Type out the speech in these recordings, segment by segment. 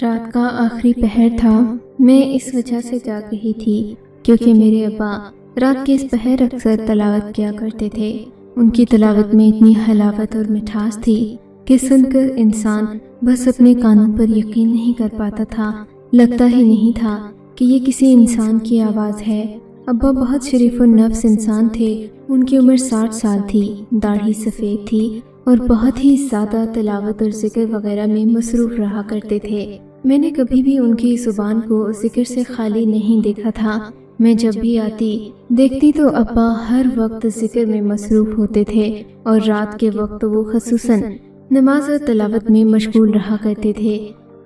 رات کا آخری پہر تھا۔ میں اس وجہ سے جاگ رہی تھی کیونکہ میرے ابا رات کے اس پہر اکثر تلاوت کیا کرتے تھے۔ ان کی تلاوت میں اتنی حلاوت اور مٹھاس تھی کہ سن کر انسان بس اپنے کانوں پر یقین نہیں کر پاتا تھا، لگتا ہی نہیں تھا کہ یہ کسی انسان کی آواز ہے۔ ابا بہت شریف النفس انسان تھے۔ ان کی عمر 60 سال تھی، داڑھی سفید تھی اور بہت ہی زیادہ تلاوت اور ذکر وغیرہ میں مصروف رہا کرتے تھے۔ میں نے کبھی بھی ان کی زبان کو ذکر سے خالی نہیں دیکھا تھا۔ میں جب بھی آتی دیکھتی تو ابا ہر وقت ذکر میں مصروف ہوتے تھے اور رات کے وقت وہ خصوصاً نماز اور تلاوت میں مشغول رہا کرتے تھے۔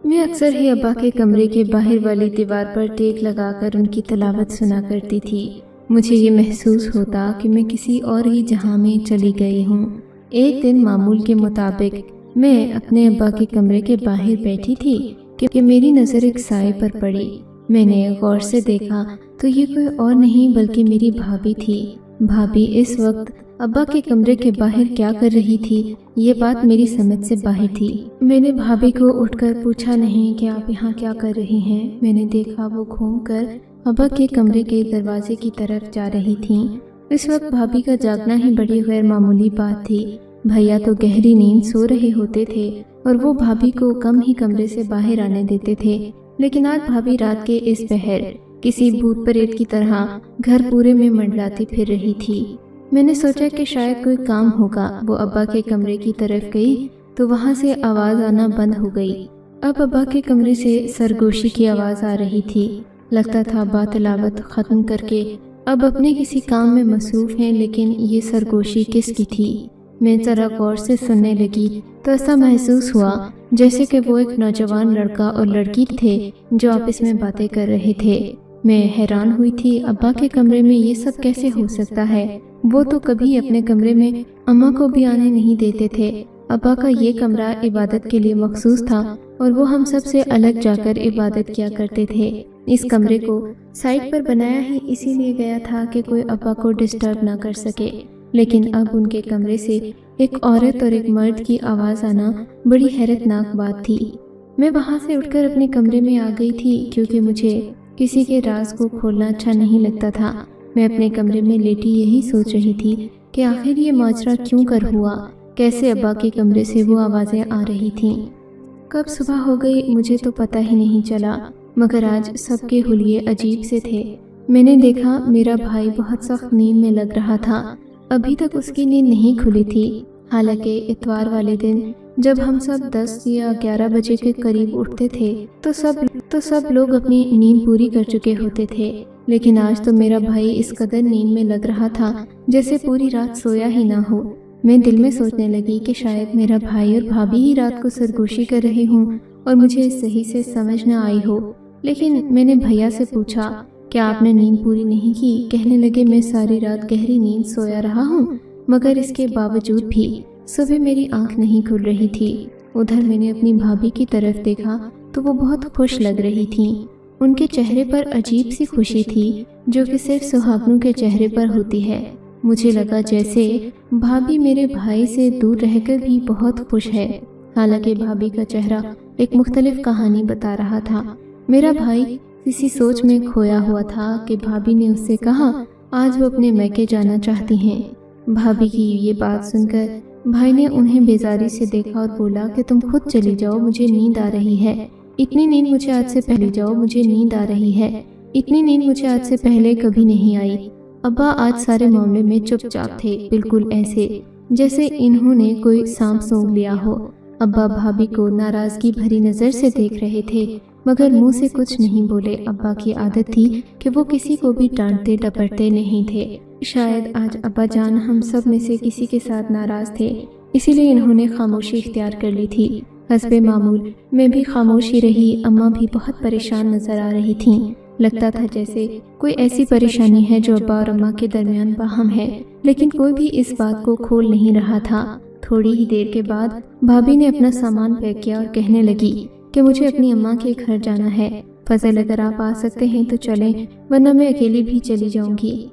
میں اکثر ہی ابا کے کمرے کے باہر والی دیوار پر ٹیک لگا کر ان کی تلاوت سنا کرتی تھی۔ مجھے یہ محسوس ہوتا کہ میں کسی اور ہی جہاں میں چلی گئی ہوں۔ ایک دن معمول کے مطابق میں اپنے ابا کے کمرے کے باہر بیٹھی تھی کہ میری نظر ایک سائے پر پڑی۔ میں نے غور سے دیکھا تو یہ کوئی اور نہیں بلکہ میری بھابھی تھی۔ بھابھی اس وقت ابا کے کمرے کے باہر کیا کر رہی تھی، یہ بات میری سمجھ سے باہر تھی۔ میں نے بھابھی کو اٹھ کر پوچھا نہیں کہ آپ یہاں کیا کر رہی ہیں۔ میں نے دیکھا وہ گھوم کر ابا کے کمرے کے دروازے کی طرف جا رہی تھیں۔ اس وقت بھابھی کا جاگنا ہی بڑی غیر معمولی بات تھی۔ بھیا تو گہری نیند سو رہے ہوتے تھے اور وہ بھابھی کو کم ہی کمرے سے باہر آنے دیتے تھے، لیکن آج بھابھی رات کے اس پہر کسی بھوت پریت کی طرح گھر پورے میں منڈلاتی پھر رہی تھی۔ میں نے سوچا کہ شاید کوئی کام ہوگا۔ وہ ابا کے کمرے کی طرف گئی تو وہاں سے آواز آنا بند ہو گئی۔ اب ابا کے کمرے سے سرگوشی کی آواز آ رہی تھی۔ لگتا تھا ابا تلاوت ختم کر کے اب اپنے کسی کام میں مصروف ہیں، لیکن یہ سرگوشی کس کی تھی؟ میں ذرا غور سے سننے لگی تو ایسا محسوس ہوا جیسے کہ وہ ایک نوجوان لڑکا اور لڑکی تھے جو آپس میں باتیں کر رہے تھے۔ میں حیران ہوئی تھی، ابا کے کمرے میں یہ سب کیسے ہو سکتا ہے؟ وہ تو کبھی اپنے کمرے میں اماں کو بھی آنے نہیں دیتے تھے۔ ابا کا یہ کمرہ عبادت کے لیے مخصوص تھا اور وہ ہم سب سے الگ جا کر عبادت کیا کرتے تھے۔ اس کمرے کو سائٹ پر بنایا ہی اسی لیے گیا تھا کہ کوئی ابا کو ڈسٹرب نہ کر سکے، لیکن اب ان کے کمرے سے ایک عورت اور ایک مرد کی آواز آنا بڑی حیرت ناک بات تھی۔ میں وہاں سے اٹھ کر اپنے کمرے میں آ گئی تھی کیونکہ مجھے کسی کے راز کو کھولنا اچھا نہیں لگتا تھا۔ میں اپنے کمرے میں لیٹی یہی سوچ رہی تھی کہ آخر یہ ماجرا کیوں کر ہوا، کیسے ابا کے کمرے سے وہ آوازیں آ رہی تھیں۔ کب صبح ہو گئی مجھے تو پتہ ہی نہیں چلا، مگر آج سب کے حلیے عجیب سے تھے۔ میں نے دیکھا میرا بھائی بہت سخت نیند میں لگ رہا تھا۔ ابھی تک اس کی نیند نہیں کھلی تھی، حالانکہ اتوار والے دن جب ہم سب 10 یا 11 بجے کے قریب اٹھتے تھے تو سب لوگ اپنی نیند پوری کر چکے ہوتے تھے، لیکن آج تو میرا بھائی اس قدر نیند میں لگ رہا تھا جیسے پوری رات سویا ہی نہ ہو۔ میں دل میں سوچنے لگی کہ شاید میرا بھائی اور بھابھی ہی رات کو سرگوشی کر رہے ہوں اور مجھے صحیح سے سمجھ نہ آئی ہو۔ لیکن میں نے بھیا سے پوچھا کیا آپ نے نیند پوری نہیں کی؟ کہنے لگے میں ساری رات گہری نیند سویا رہا ہوں، مگر اس کے باوجود بھی صبح میری آنکھ نہیں کھل رہی تھی۔ ادھر میں نے اپنی بھابھی کی طرف دیکھا تو وہ بہت خوش لگ رہی تھیں۔ ان کے چہرے پر عجیب سی خوشی تھی جو کہ صرف سہاگنوں کے چہرے پر ہوتی ہے۔ مجھے لگا جیسے بھابھی میرے بھائی سے دور رہ کر بھی بہت خوش ہے، حالانکہ بھابھی کا چہرہ ایک مختلف کہانی بتا رہا تھا۔ میرا بھائی کسی سوچ میں کھویا ہوا تھا کہ بھابھی نے اس سے کہا آج وہ اپنے میکے جانا چاہتی ہیں۔ بھابھی کی یہ بات سن کر بھائی نے انہیں بیزاری سے دیکھا اور بولا کہ تم خود چلی جاؤ، مجھے نیند آ رہی ہے۔ اتنی نیند مجھے آج سے پہلے جاؤ، مجھے نیند آ رہی ہے۔ اتنی نیند مجھے آج سے پہلے کبھی نہیں آئی۔ ابا آج سارے معاملے میں چپ چاپ تھے، بالکل ایسے جیسے انہوں نے کوئی سانپ سونگھ لیا ہو۔ ابا بھابھی کو ناراضگی بھری نظر سے دیکھ رہے تھے مگر منہ سے کچھ نہیں بولے۔ ابا کی عادت تھی کہ وہ کسی کو بھی ڈانٹتے ڈپٹتے نہیں تھے۔ شاید آج ابا جان ہم سب میں سے کسی کے ساتھ ناراض تھے، اسی لیے انہوں نے خاموشی اختیار کر لی تھی۔ حسب معمول میں بھی خاموشی رہی۔ اماں بھی بہت پریشان نظر آ رہی تھیں۔ لگتا تھا جیسے کوئی ایسی پریشانی ہے جو ابا اور اماں کے درمیان باہم ہے، لیکن کوئی بھی اس بات کو کھول نہیں رہا تھا۔ تھوڑی ہی دیر کے بعد بھابھی نے اپنا سامان پیک کیا اور کہنے لگی کہ مجھے اپنی اماں کے گھر جانا ہے۔ فضل اگر آپ آ سکتے ہیں تو چلیں، ورنہ میں اکیلی بھی چلی جاؤں گی۔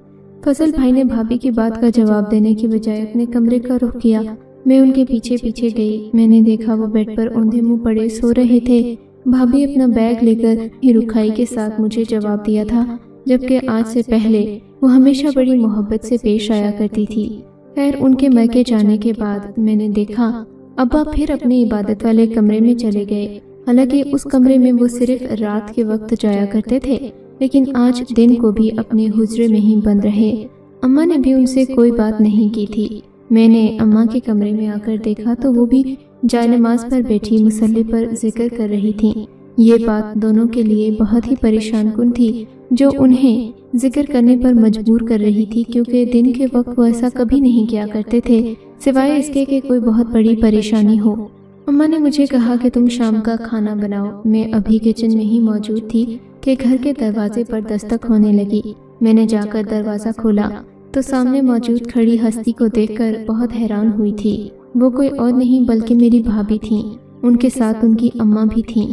فضل بھائی نے بھابھی کی بات کا جواب دینے کی بجائے اپنے کمرے کا رخ کیا۔ میں ان کے پیچھے پیچھے گئی۔ میں نے دیکھا وہ بیڈ پر اوندھے منہ پڑے سو رہے تھے۔ بھابھی اپنا بیگ لے کر ہی رکھائی کے ساتھ مجھے جواب دیا تھا، جبکہ آج سے پہلے وہ ہمیشہ بڑی محبت سے پیش آیا کرتی تھی۔ خیر، ان کے میکے جانے کے بعد میں نے دیکھا ابا پھر اپنے عبادت والے کمرے میں چلے گئے۔ حالانکہ اس کمرے میں وہ صرف رات کے وقت جایا کرتے تھے، لیکن آج دن کو بھی اپنے حجرے میں ہی بند رہے۔ اماں نے بھی ان سے کوئی بات نہیں کی تھی۔ میں نے اماں کے کمرے میں آ کر دیکھا تو وہ بھی جائے نماز پر بیٹھی مصلی پر ذکر کر رہی تھیں۔ یہ بات دونوں کے لیے بہت ہی پریشان کن تھی، جو انہیں ذکر کرنے پر مجبور کر رہی تھی، کیونکہ دن کے وقت وہ ایسا کبھی نہیں کیا کرتے تھے، سوائے اس کے کہ کوئی بہت بڑی پریشانی ہو۔ اماں نے مجھے کہا کہ تم شام کا کھانا بناؤ۔ میں ابھی کچن میں ہی موجود تھی کہ گھر کے دروازے پر دستک ہونے لگی۔ میں نے جا کر دروازہ کھولا تو سامنے موجود کھڑی ہستی کو دیکھ کر بہت حیران ہوئی تھی۔ وہ کوئی اور نہیں بلکہ میری بھابھی تھیں۔ ان کے ساتھ ان کی اماں بھی تھیں۔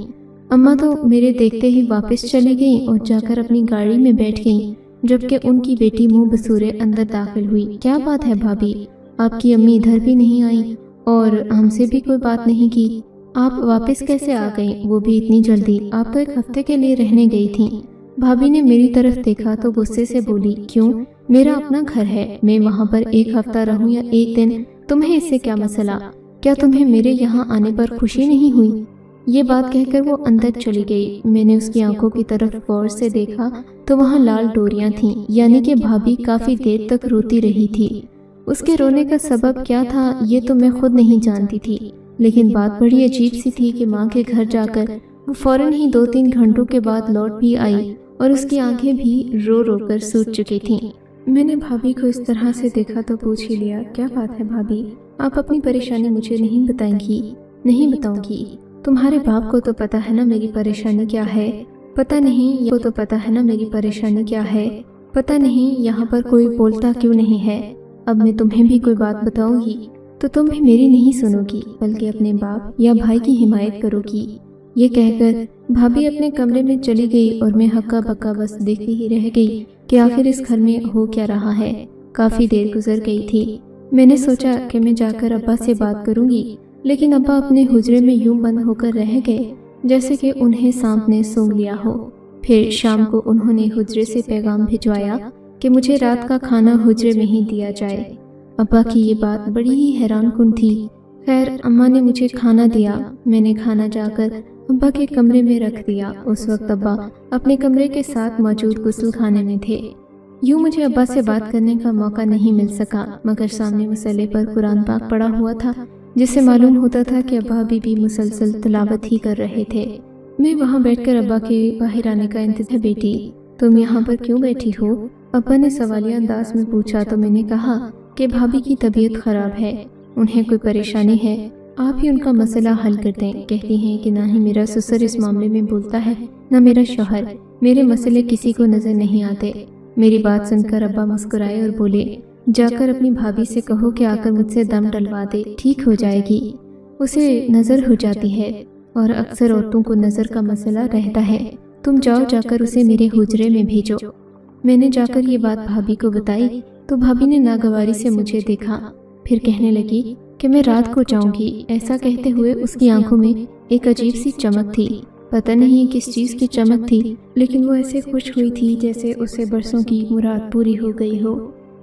اماں تو میرے دیکھتے ہی واپس چلی گئیں اور جا کر اپنی گاڑی میں بیٹھ گئیں، جبکہ ان کی بیٹی منہ بسورے اندر داخل ہوئی۔ کیا بات ہے بھابھی، آپ کی امی ادھر بھی نہیں آئیں اور ہم سے بھی کوئی بات نہیں کی؟ آپ واپس کیسے آ گئیں، وہ بھی اتنی جلدی؟ آپ تو ایک ہفتے کے لیے رہنے گئی تھیں۔ بھابھی نے میری طرف دیکھا تو غصے سے بولی، کیوں؟ میرا اپنا گھر ہے، میں وہاں پر ایک ہفتہ رہوں یا ایک دن، تمہیں اس سے کیا مسئلہ؟ کیا تمہیں میرے یہاں آنے پر خوشی نہیں ہوئی؟ یہ بات کہہ کر وہ اندر چلی گئی۔ میں نے اس کی آنکھوں کی طرف غور سے دیکھا تو وہاں لال ڈوریاں تھیں، یعنی کہ بھابھی کافی دیر تک روتی رہی تھی۔ اس کے رونے کا سبب کیا تھا یہ تو میں خود نہیں جانتی تھی، لیکن بات بڑی عجیب سی تھی کہ ماں کے گھر جا کر وہ فوراً ہی 2-3 گھنٹوں کے بعد لوٹ بھی آئی اور اس کی آنکھیں بھی رو رو کر سوکھ چکی تھیں۔ میں نے بھابھی کو اس طرح سے دیکھا تو پوچھ ہی لیا، کیا بات ہے بھابھی، آپ اپنی پریشانی مجھے نہیں بتائیں گی؟ نہیں بتاؤں گی، تمہارے باپ کو تو پتا ہے نا میری پریشانی کیا ہے؟ پتہ نہیں کو تو پتا ہے نا میری پریشانی کیا ہے؟ پتہ نہیں یہاں پر کوئی بولتا کیوں نہیں ہے؟ اب میں تمہیں بھی کوئی بات بتاؤں گی تو تم بھی میری نہیں سنو گی، بلکہ اپنے باپ یا بھائی کی حمایت کرو گی۔ یہ کہہ کر بھابھی اپنے کمرے میں چلی گئی اور میں ہکا بکا بس دیکھتی ہی رہ گئی کہ آخر اس گھر میں ہو کیا رہا ہے۔ کافی دیر گزر گئی تھی۔ میں نے سوچا کہ میں جا کر ابا سے بات کروں گی، لیکن ابا اپنے حجرے میں یوں بند ہو کر رہ گئے جیسے کہ انہیں سانپ نے سونگھ لیا ہو۔ پھر شام کو انہوں نے حجرے سے پیغام بھجوایا کہ مجھے رات کا کھانا حجرے میں ہی دیا جائے۔ ابا کی یہ بات بڑی ہی حیران کن تھی۔ خیر، اماں نے مجھے کھانا دیا۔ میں نے کھانا جا کر ابا کے کمرے میں رکھ دیا۔ اس وقت ابا اپنے کمرے کے ساتھ موجود غسل خانے میں تھے۔ یوں مجھے ابا سے بات کرنے کا موقع نہیں مل سکا، مگر سامنے مصلی پر قرآن پاک پڑا ہوا تھا، جس سے معلوم ہوتا تھا کہ ابا ابھی بھی مسلسل تلاوت ہی کر رہے تھے۔ میں وہاں بیٹھ کر ابا کے باہر آنے کا انتظار بیٹھی۔ تم یہاں پر کیوں بیٹھی ہو؟ ابا نے سوالیہ انداز میں پوچھا تو میں نے کہا کہ بھابھی کی طبیعت خراب ہے، انہیں کوئی پریشانی ہے، آپ ہی ان کا مسئلہ حل کر دیں۔ کہتی ہیں کہ نہ ہی میرا سسر اس معاملے میں بولتا ہے، نہ میرا شوہر، میرے مسئلے کسی کو نظر نہیں آتے۔ میری بات سن کر ابا مسکرائے اور بولے، جا کر اپنی بھابھی سے کہو کہ آ کر مجھ سے دم ڈلوا دے، ٹھیک ہو جائے گی۔ اسے نظر ہو جاتی ہے اور اکثر عورتوں کو نظر کا مسئلہ رہتا ہے، تم جاؤ جا کر اسے میرے حجرے میں بھیجو۔ میں نے جا کر یہ بات بھابھی کو بتائی تو بھابھی نے ناگواری سے مجھے دیکھا، پھر کہنے لگی کہ میں رات کو جاؤں گی۔ ایسا کہتے ہوئے اس کی آنکھوں میں ایک عجیب سی چمک تھی، پتہ نہیں کس چیز کی چمک تھی، لیکن وہ ایسے خوش ہوئی تھی جیسے اسے برسوں کی مراد پوری ہو گئی ہو۔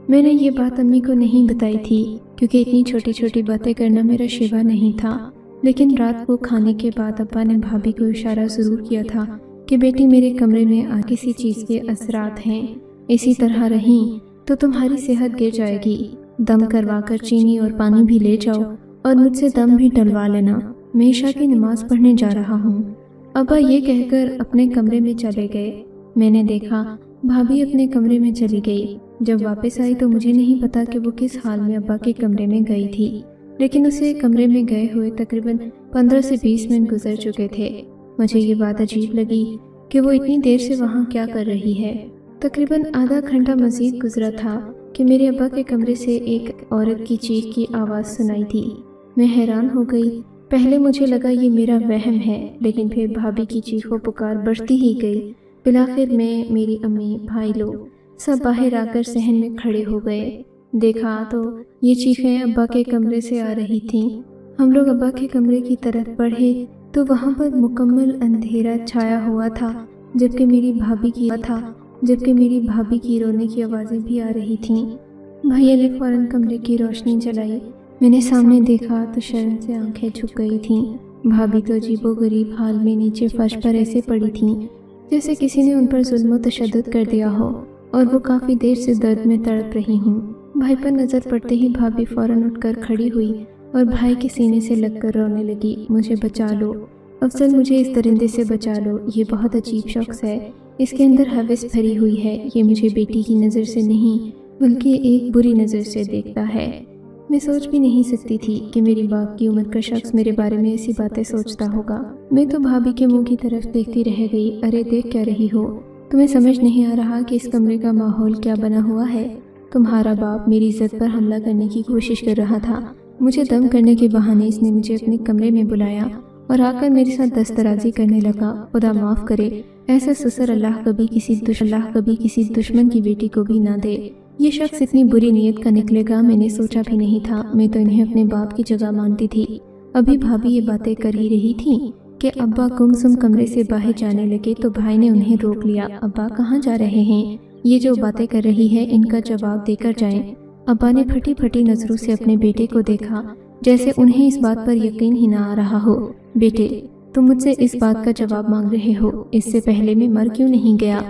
میں نے یہ بات امی کو نہیں بتائی تھی کیونکہ اتنی چھوٹی چھوٹی باتیں کرنا میرا شیوا نہیں تھا، لیکن رات کو کھانے کے بعد ابا نے بھابھی کو اشارہ ضرور کیا تھا کہ بیٹی میرے کمرے میں کسی چیز کے اثرات ہیں، اسی طرح رہیں تو تمہاری صحت گر جائے گی، دم کروا کر چینی اور پانی بھی لے جاؤ اور مجھ سے دم بھی ڈلوا لینا، میں عشاء کی نماز پڑھنے جا رہا ہوں۔ ابا یہ کہہ کر اپنے کمرے میں چلے گئے۔ میں نے دیکھا بھابھی اپنے کمرے میں چلی گئی۔ جب واپس آئی تو مجھے نہیں پتا کہ وہ کس حال میں ابا کے کمرے میں گئی تھی، لیکن اسے کمرے میں گئے ہوئے تقریباً 15 سے 20 منٹ گزر چکے تھے۔ مجھے یہ بات عجیب لگی کہ وہ اتنی دیر سے وہاں کیا کر رہی ہے۔ تقریباً آدھا گھنٹہ مزید گزرا تھا کہ میرے ابا کے کمرے سے ایک عورت کی چیخ کی آواز سنائی تھی۔ میں حیران ہو گئی۔ پہلے مجھے لگا یہ میرا وہم ہے، لیکن پھر بھابھی کی چیخ و پکار بڑھتی ہی گئی۔ بالآخر میں، میری امی، بھائی لوگ سب باہر آ کر صحن میں کھڑے ہو گئے۔ دیکھا تو یہ چیخیں ابا کے کمرے سے آ رہی تھیں۔ ہم لوگ ابا کے کمرے کی طرف بڑھے تو وہاں پر مکمل اندھیرا چھایا ہوا تھا، جبکہ میری بھابھی کی رونے کی آوازیں بھی آ رہی تھیں۔ بھیا نے فوراً کمرے کی روشنی جلائی۔ میں نے سامنے دیکھا تو شرم سے آنکھیں جھک گئی تھیں۔ بھابھی تو عجیب و غریب حال میں نیچے فرش پر ایسے پڑی تھیں جیسے کسی نے ان پر ظلم و تشدد کر دیا ہو، اور وہ کافی دیر سے درد میں تڑپ رہی ہوں۔ بھائی پر نظر پڑتے ہی بھابھی فوراً اٹھ کر کھڑی ہوئی اور بھائی کے سینے سے لگ کر رونے لگی، مجھے بچا لو افضل، مجھے اس درندے سے بچا لو، یہ بہت عجیب شخص ہے، اس کے اندر ہوس بھری ہوئی ہے، یہ مجھے بیٹی کی نظر سے نہیں بلکہ ایک بری نظر سے دیکھتا ہے۔ میں سوچ بھی نہیں سکتی تھی کہ میری باپ کی عمر کا شخص میرے بارے میں ایسی باتیں سوچتا ہوگا۔ میں تو بھابھی کے منہ کی طرف دیکھتی رہ گئی۔ ارے دیکھ کیا رہی ہو؟ تمہیں سمجھ نہیں آ رہا کہ اس کمرے کا ماحول کیا بنا ہوا ہے؟ تمہارا باپ میری عزت پر حملہ کرنے کی کوشش کر رہا تھا، مجھے دم کرنے کے بہانے اس نے مجھے اپنے کمرے میں بلایا اور آ کر میرے ساتھ دسترازی کرنے لگا۔ خدا معاف کرے، ایسا سسر اللہ کبھی کسی دشمن کی بیٹی کو بھی نہ دے۔ یہ شخص اتنی بری نیت کا نکلے گا میں نے سوچا بھی نہیں تھا۔ میں تو انہیں اپنے باپ کی جگہ مانتی تھی۔ ابھی بھابھی یہ باتیں کر ہی رہی تھی کہ ابا گمسم کمرے سے باہر جانے لگے تو بھائی نے انہیں روک لیا۔ ابا کہاں جا رہے ہیں؟ یہ جو باتیں کر رہی ہے ان کا جواب دے کر جائیں۔ ابا نے پھٹی پھٹی نظروں سے اپنے بیٹے کو دیکھا جیسے انہیں اس بات پر یقین ہی نہ آ رہا ہو۔ بیٹے، تم مجھ سے اس بات کا جواب مانگ رہے ہو، اس سے پہلے میں مر کیوں نہیں گیا؟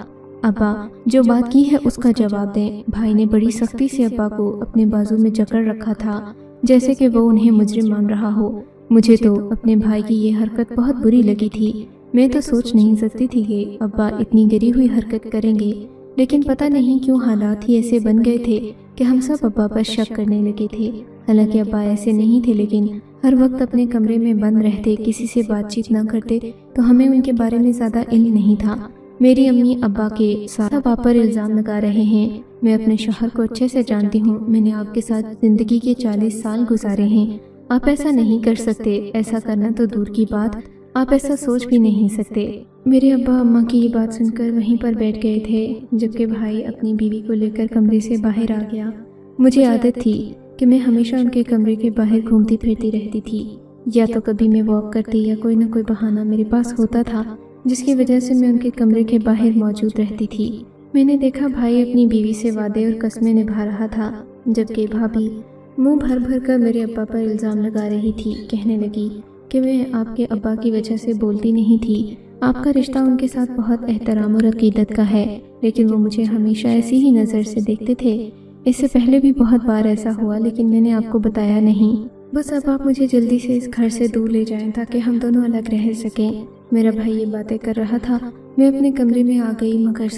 ابا جو بات کی ہے اس کا جواب دیں۔ بھائی نے بڑی سختی سے ابا کو اپنے بازو میں جکڑ رکھا تھا جیسے کہ وہ انہیں مجرم مان رہا ہو۔ مجھے تو اپنے بھائی کی یہ حرکت بہت بری لگی تھی۔ میں تو سوچ نہیں سکتی تھی کہ ابا اتنی گری ہوئی حرکت کریں گے، لیکن پتہ نہیں کیوں حالات ہی ایسے بن گئے تھے کہ ہم سب ابا پر شک کرنے لگے تھے۔ حالانکہ ابا ایسے نہیں تھے، لیکن ہر وقت اپنے کمرے میں بند رہتے، کسی سے بات چیت نہ کرتے، تو ہمیں ان کے بارے میں زیادہ علم نہیں تھا۔ میری امی ابا کے ساتھ ابا پر الزام لگا رہے ہیں۔ میں اپنے شوہر کو اچھے سے جانتی ہوں، میں نے آپ کے ساتھ زندگی کے 40 سال گزارے ہیں۔ آپ ایسا نہیں کر سکتے، ایسا کرنا تو دور کی بات، آپ ایسا سوچ بھی نہیں سکتے۔ میرے ابا اماں کی یہ بات سن کر وہیں پر بیٹھ گئے تھے، جبکہ بھائی اپنی بیوی کو لے کر کمرے سے باہر آ گیا۔ مجھے عادت تھی کہ میں ہمیشہ ان کے کمرے کے باہر گھومتی پھرتی رہتی تھی، یا تو کبھی میں واک کرتی یا کوئی نہ کوئی بہانہ میرے پاس ہوتا تھا جس کی وجہ سے میں ان کے کمرے کے باہر موجود رہتی تھی۔ میں نے دیکھا بھائی اپنی بیوی سے وعدے اور قسمیں نبھا رہا تھا، جبکہ بھابھی منہ بھر بھر کر میرے ابا پر الزام لگا رہی تھی۔ کہنے لگی کہ میں آپ کے ابا کی وجہ سے بولتی نہیں تھی، آپ کا رشتہ ان کے ساتھ بہت احترام اور عقیدت کا ہے، لیکن وہ مجھے ہمیشہ ایسی ہی نظر سے دیکھتے تھے۔ اس سے پہلے بھی بہت بار ایسا ہوا، لیکن میں نے آپ کو بتایا نہیں۔ بس اب آپ مجھے جلدی سے اس گھر سے دور لے جائیں تاکہ ہم دونوں الگ رہ سکیں۔ میرا بھائی یہ باتیں کر رہا تھا، میں اپنے کمرے میں آ گئی مگر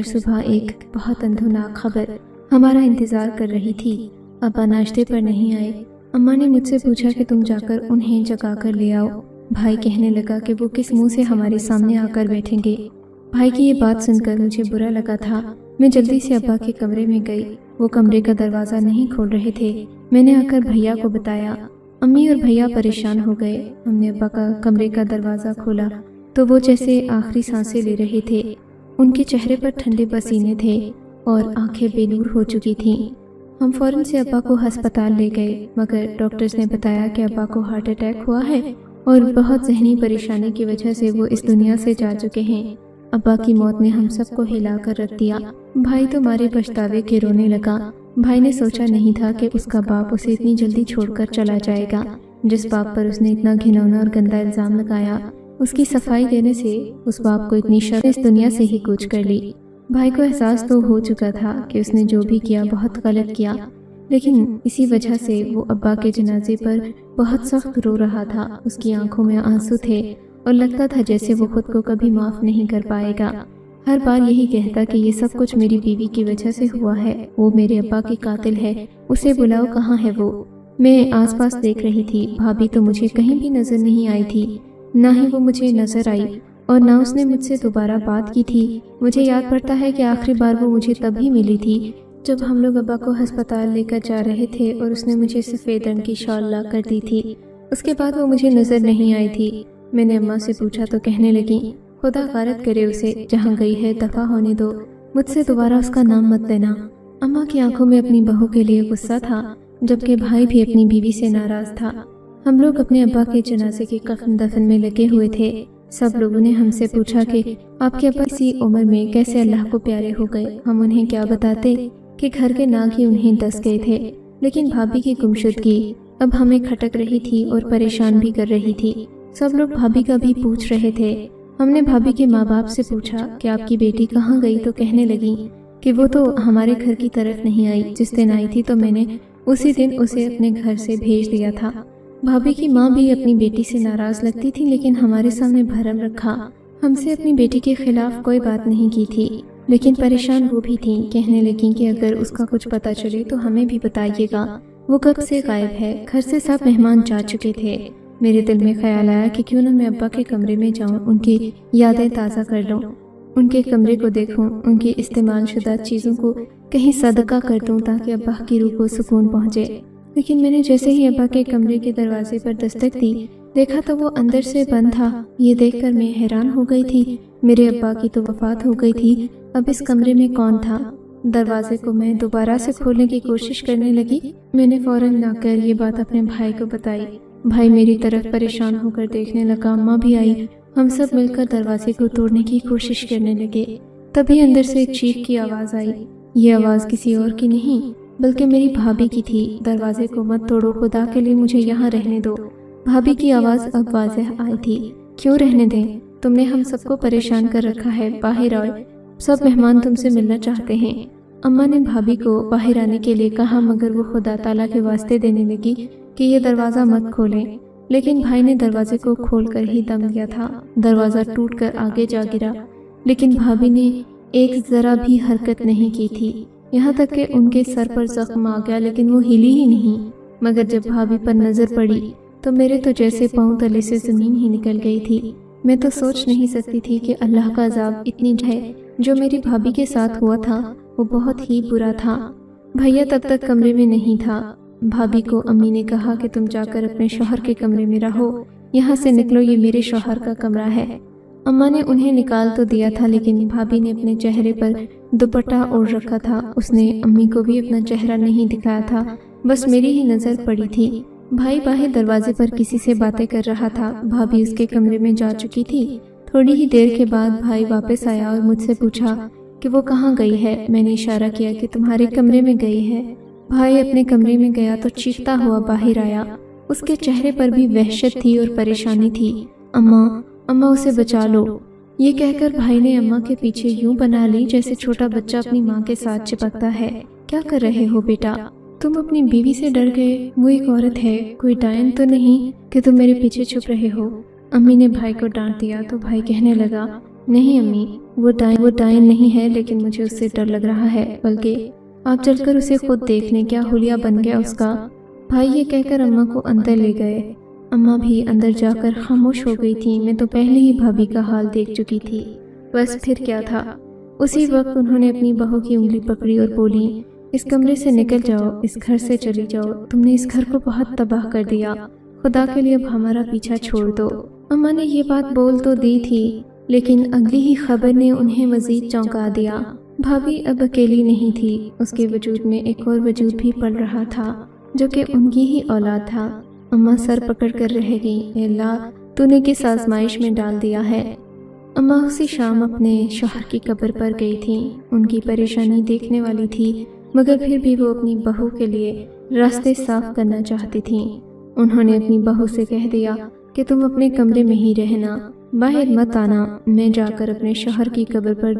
صبح ایک بہت اندھوناک خبر ہمارا انتظار کر رہی تھی۔ ابا ناشتے پر نہیں آئے۔ اماں نے مجھ سے پوچھا کہ تم جا کر انہیں جگا کر لے آؤ۔ بھائی کہنے لگا کہ وہ کس منہ سے ہمارے سامنے آ کر بیٹھیں گے۔ بھائی کی یہ بات سن کر مجھے برا لگا تھا۔ میں جلدی سے ابا کے کمرے میں گئی، وہ کمرے کا دروازہ نہیں کھول رہے تھے۔ میں نے آ کر بھیا کو بتایا۔ امی اور بھیا پریشان ہو گئے۔ ہم نے ابا کا کمرے کا دروازہ کھولا تو وہ جیسے آخری سانسیں لے رہے تھے، ان کے چہرے پر ٹھنڈے پسینے تھے اور آنکھیں بے نور ہو چکی تھیں۔ ہم فوراً سے ابا کو ہسپتال لے گئے، مگر ڈاکٹرز نے بتایا کہ ابا کو ہارٹ اٹیک ہوا ہے اور بہت ذہنی پریشانی کی وجہ سے وہ اس دنیا سے جا چکے ہیں۔ ابا کی موت نے ہم سب کو ہلا کر رکھ دیا۔ بھائی تو مارے پچھتاوے کے رونے لگا۔ بھائی نے سوچا نہیں تھا کہ اس کا باپ اسے اتنی جلدی چھوڑ کر چلا جائے گا۔ جس باپ پر اس نے اتنا گھنونا اور گندا الزام لگایا، اس کی صفائی دینے سے اس باپ کو اتنی شرم اس دنیا سے ہی کوچ کر لی۔ بھائی کو احساس تو ہو چکا تھا کہ اس نے جو بھی کیا بہت غلط کیا، لیکن اسی وجہ سے وہ ابا کے جنازے پر بہت سخت رو رہا تھا۔ اس کی آنکھوں میں آنسو تھے اور لگتا تھا جیسے وہ خود کو کبھی معاف نہیں کر پائے گا۔ ہر بار یہی کہتا کہ یہ سب کچھ میری بیوی کی وجہ سے ہوا ہے، وہ میرے ابا کی قاتل ہے، اسے بلاؤ، کہاں ہے وہ؟ میں آس پاس دیکھ رہی تھی، بھابھی تو مجھے کہیں بھی نظر نہیں آئی تھی، نہ ہی وہ مجھے نظر آئی اور نہ اس نے مجھ سے دوبارہ بات کی تھی۔ مجھے یاد پڑتا ہے کہ آخری بار وہ مجھے تب ہی ملی تھی جب ہم لوگ ابا کو ہسپتال لے کر جا رہے تھے اور اس نے مجھے سفید رنگ کی شال لا کر دی تھی۔ اس کے بعد وہ مجھے نظر نہیں آئی تھی۔ میں نے اماں سے پوچھا تو کہنے لگی، خدا غارت کرے اسے، جہاں گئی ہے دفع ہونے دو، مجھ سے دوبارہ اس کا نام مت لینا۔ اماں کی آنکھوں میں اپنی بہو کے لیے غصہ تھا، جبکہ بھائی بھی اپنی بیوی سے ناراض تھا۔ ہم لوگ اپنے ابا کے جنازے کے کفن دفن میں لگے ہوئے تھے۔ سب لوگوں نے ہم سے پوچھا کہ آپ کے ابا اسی عمر میں کیسے اللہ کو پیارے ہو گئے۔ ہم انہیں کیا بتاتے کہ گھر کے ناگ ہی انہیں ڈس گئے تھے، لیکن بھابھی کی گمشدگی اب ہمیں کھٹک رہی تھی اور پریشان بھی کر رہی تھی۔ سب لوگ بھابھی کا بھی پوچھ رہے تھے۔ ہم نے بھابھی کے ماں باپ سے پوچھا کہ آپ کی بیٹی کہاں گئی، تو کہنے لگی کہ وہ تو ہمارے گھر کی طرف نہیں آئی، جس دن آئی تھی تو میں نے اسی دن اسے اپنے گھر سے بھیج دیا تھا۔ بھابھی کی ماں بھی اپنی بیٹی سے ناراض لگتی تھی، لیکن ہمارے سامنے بھرم رکھا۔ ہم سے اپنی بیٹی کے خلاف کوئی بات نہیں کی تھی، لیکن پریشان وہ بھی تھیں۔ کہنے لگیں کہ اگر اس کا کچھ پتہ چلے تو ہمیں بھی بتائیے گا، وہ کب سے غائب ہے۔ گھر سے سب مہمان جا چکے تھے۔ میرے دل میں خیال آیا کہ کیوں نہ میں ابا کے کمرے میں جاؤں، ان کی یادیں تازہ کر لوں، ان کے کمرے کو دیکھوں، ان کی استعمال شدہ چیزوں کو کہیں صدقہ کر دوں تاکہ ابا کی روح کو سکون پہنچے۔ لیکن میں نے جیسے ہی ابا کے کمرے کے دروازے پر دستک دی، دیکھا تو وہ اندر سے بند تھا۔ یہ دیکھ کر میں حیران ہو گئی تھی۔ میرے ابا کی تو وفات ہو گئی تھی، اب اس کمرے میں کون تھا؟ دروازے کو میں دوبارہ سے کھولنے کی کوشش کرنے لگی۔ میں نے فوراً نہ کر یہ بات اپنے بھائی کو بتائی۔ بھائی میری طرف پریشان ہو کر دیکھنے لگا، اماں بھی آئی۔ ہم سب مل کر دروازے کو توڑنے کی کوشش کرنے لگے۔ تبھی اندر سے ایک چیخ کی آواز آئی۔ یہ آواز کسی اور کی نہیں بلکہ میری بھابھی کی تھی۔ دروازے کو مت توڑو، خدا کے لیے مجھے یہاں رہنے دو۔ بھابھی کی آواز اب واضح آئی تھی۔ کیوں رہنے دیں؟ تم نے ہم سب کو پریشان کر رکھا ہے، باہر آؤ، سب مہمان تم سے ملنا چاہتے ہیں۔ اماں نے بھابھی کو باہر آنے کے لیے کہا، مگر وہ خدا تعالیٰ کے واسطے دینے لگی کہ یہ دروازہ مت کھولیں۔ لیکن بھائی نے دروازے کو کھول کر ہی دم لیا تھا۔ دروازہ ٹوٹ کر آگے جا گرا، لیکن بھابھی نے ایک ذرا بھی حرکت نہیں کی تھی، یہاں تک کہ ان کے سر پر زخم آ گیا، لیکن وہ ہلی ہی نہیں۔ مگر جب بھابھی پر نظر پڑی تو میرے تو جیسے پاؤں تلے سے زمین ہی نکل گئی تھی۔ میں تو سوچ نہیں سکتی تھی کہ اللہ کا عذاب اتنی ہے۔ جو میری بھابھی کے ساتھ ہوا تھا وہ بہت ہی برا تھا۔ بھیا تب تک کمرے میں نہیں تھا۔ بھابھی کو امی نے کہا کہ تم جا کر اپنے شوہر کے کمرے میں رہو، یہاں سے نکلو، یہ میرے شوہر کا کمرہ ہے۔ اماں نے انہیں نکال تو دیا تھا، لیکن بھابھی نے اپنے چہرے پر دوپٹہ اوڑھ رکھا تھا۔ اس نے امی کو بھی اپنا چہرہ نہیں دکھایا تھا، بس میری ہی نظر پڑی تھی۔ بھائی باہر دروازے پر کسی سے باتیں کر رہا تھا۔ بھابھی اس کے کمرے میں جا چکی تھی۔ تھوڑی ہی دیر کے بعد بھائی واپس آیا اور مجھ سے پوچھا کہ وہ کہاں گئی ہے۔ میں نے اشارہ کیا کہ تمہارے کمرے میں گئی ہے۔ بھائی اپنے کمرے میں گیا تو چیختا ہوا باہر آیا۔ اس کے چہرے پر بھی وحشت تھی اور پریشانی تھی۔ اماں اماں اسے بچا لو، یہ کہہ کر بھائی نے اماں کے پیچھے یوں بنا لی جیسے چھوٹا بچہ اپنی ماں کے ساتھ چپکتا ہے۔ کیا کر رہے ہو بیٹا؟ تم اپنی بیوی سے ڈر گئے؟ وہ ایک عورت ہے، کوئی ڈائن تو نہیں کہ تم میرے پیچھے چھپ رہے ہو؟ امی نے بھائی کو ڈانٹ دیا تو بھائی کہنے لگا، نہیں امی، وہ ڈائن نہیں ہے، لیکن مجھے اس سے ڈر لگ رہا ہے، بلکہ آپ چل کر اسے خود دیکھ لیں، کیا حلیہ بن گیا اس کا۔ بھائی یہ کہہ کر اماں کو اندر لے گئے۔ اماں بھی اندر جا کر خاموش ہو گئی تھی۔ میں تو پہلے ہی بھابھی کا حال دیکھ چکی تھی، بس پھر کیا تھا۔ اسی وقت انہوں نے اپنی بہو کی انگلی پکڑی اور بولی، اس کمرے سے نکل جاؤ، اس گھر سے چلی جاؤ، تم نے اس گھر کو بہت تباہ کر دیا، خدا کے لیے اب ہمارا پیچھا چھوڑ دو۔ اماں نے یہ بات بول تو دی تھی، لیکن اگلی ہی خبر نے انہیں مزید چونکا دیا۔ بھابھی اب اکیلی نہیں تھی، اس کے وجود میں ایک اور وجود بھی پل رہا تھا جو کہ ان کی ہی اولاد تھا۔ اماں سر پکڑ کر رہ گئی، اے اللہ تو نے کس آزمائش میں ڈال دیا ہے۔ اماں اسی شام اپنے شوہر کی قبر پر گئی تھیں۔ ان کی پریشانی دیکھنے والی تھی، مگر پھر بھی وہ اپنی بہو کے لیے راستے صاف کرنا چاہتی تھیں۔ انہوں نے اپنی بہو سے کہہ دیا کہ تم اپنے کمرے میں ہی رہنا، باہر مت آنا، میں جا کر اپنے شوہر کی قبر پر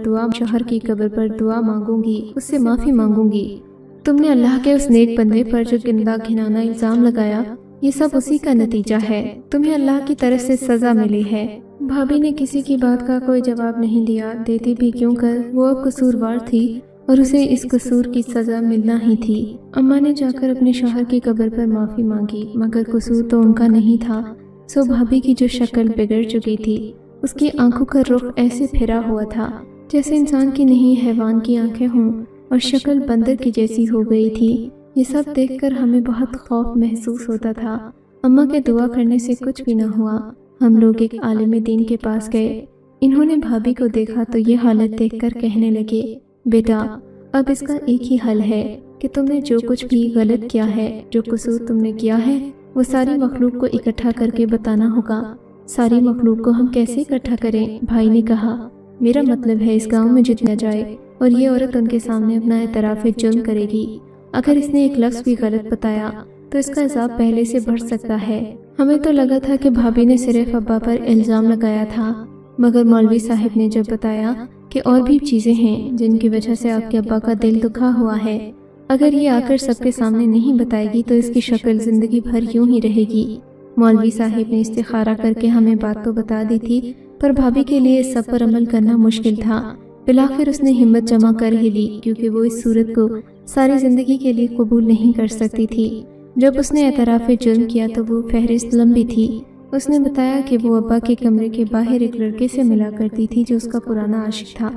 دعا مانگوں گی، اس سے معافی مانگوں گی۔ تم نے اللہ کے اس نیک بندے پر جو گندا گھنانا الزام لگایا، یہ سب اسی کا نتیجہ ہے، تمہیں اللہ کی طرف سے سزا ملی ہے۔ بھابھی نے کسی کی بات کا کوئی جواب نہیں دیا، دیتی بھی کیوں کر، وہ اب قصوروار تھی اور اسے اس قصور کی سزا ملنا ہی تھی۔ اماں نے جا کر اپنے شوہر کی قبر پر معافی مانگی، مگر قصور تو ان کا نہیں تھا۔ سو بھابھی کی جو شکل بگڑ چکی تھی، اس کی آنکھوں کا رخ ایسے پھرا ہوا تھا جیسے انسان کی نہیں حیوان کی آنکھیں ہوں، اور شکل بندر کی جیسی ہو گئی تھی۔ یہ سب دیکھ کر ہمیں بہت خوف محسوس ہوتا تھا۔ اماں کے دعا کرنے سے کچھ بھی نہ ہوا۔ ہم لوگ ایک عالم دین کے پاس گئے۔ انہوں نے بھابھی کو دیکھا تو یہ حالت دیکھ کر کہنے لگے، بیٹا اب اس کا ایک ہی حل ہے کہ تم نے جو کچھ بھی غلط کیا ہے، جو قصور تم نے کیا ہے، وہ ساری مخلوق کو اکٹھا کر کے بتانا ہوگا۔ ساری مخلوق کو ہم کیسے اکٹھا کریں؟ بھائی نے کہا، میرا مطلب ہے اس گاؤں میں جتنا جائے اور یہ عورت ان کے سامنے اپنا اعتراف جرم کرے گی۔ اگر اس نے ایک لفظ بھی غلط بتایا تو اس کا عذاب پہلے سے بڑھ سکتا ہے۔ ہمیں تو لگا تھا کہ بھابھی نے صرف ابا پر الزام لگایا تھا، مگر مولوی صاحب نے جب بتایا کہ اور بھی چیزیں ہیں جن کی وجہ سے آپ کے ابا کا دل دکھا ہوا ہے، اگر یہ آ کر سب کے سامنے نہیں بتائے گی تو اس کی شکل زندگی بھر یوں ہی رہے گی۔ مولوی صاحب نے استخارہ کر کے ہمیں بات تو بتا دی تھی، پر بھابھی کے لیے اس سب پر عمل کرنا مشکل تھا۔ بالآخر اس نے ہمت جمع کر ہی لی، کیونکہ وہ اس صورت کو ساری زندگی کے لیے قبول نہیں کر سکتی تھی۔ جب اس نے اعتراف جرم کیا تو وہ فہرست لمبی تھی۔ اس نے بتایا کہ وہ ابا کے کمرے کے باہر ایک لڑکے سے ملا کرتی تھی جو اس کا پرانا عاشق تھا۔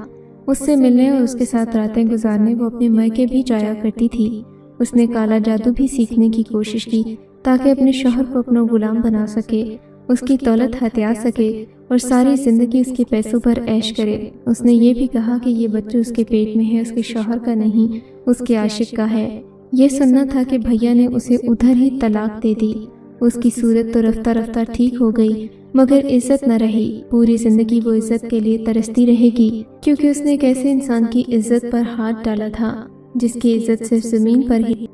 اس سے ملنے اور اس کے ساتھ راتیں گزارنے وہ اپنے مائکے بھی جایا کرتی تھی۔ اس نے کالا جادو بھی سیکھنے کی کوشش کی تاکہ اپنے شوہر کو اپنا غلام بنا سکے، اس کی دولت ہتھیا سکے اور ساری زندگی اس کے پیسوں پر عیش کرے۔ اس نے یہ بھی کہا کہ یہ بچہ اس کے پیٹ میں ہے، اس کے شوہر کا نہیں، اس کے عاشق کا ہے۔ یہ سننا تھا کہ بھیا نے اسے ادھر ہی طلاق دے دی۔ اس کی صورت تو رفتہ رفتہ ٹھیک ہو گئی، مگر عزت نہ رہی۔ پوری زندگی وہ عزت کے لیے ترستی رہے گی، کیونکہ اس نے ایک ایسے انسان کی عزت پر ہاتھ ڈالا تھا جس کی عزت صرف زمین پر ہی